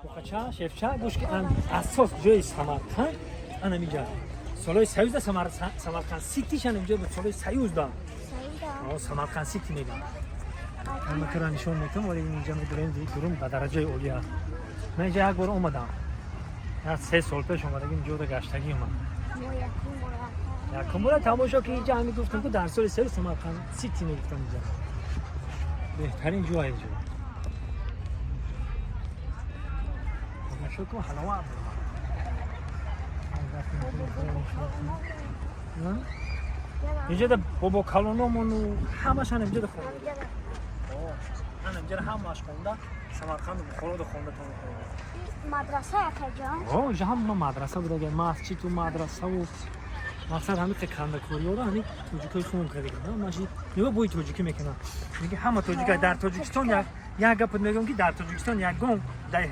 بخچه شفچه گوش که اساس جای سمرقند انا میگه سالای 13 سمرقند سیتیشن اینجا بود سالای 13 سمرقند سیتی میگن اما تو را نشون میتونم ولی اینجا میدونیم درون به درجه اولیا من اینجا یک بار اومدم 3 سال پیش اومدم اینجا رو گشتگی اومد یکم بار تماشا که اینجا همین گفتم که در سال 3 سمرقند سیتی میگفتم اینجا بهترین جای اینجا شو که حلوات اینجا ده بابا کلونامونو همشان اینجا ده خونده من اینجا همش خونده سمرقند خورد خونده مدرسه کجا؟ اینجا هم مدرسه بوده مسجد و مدرسه و مقصد همین که کندکوری ها همین توجیکای خون کردن ماشین نگاه بوی توجیکی میکنن میگه همه توجیکای در تاجیکستان یک گپ میگم که در تاجیکستان یک گم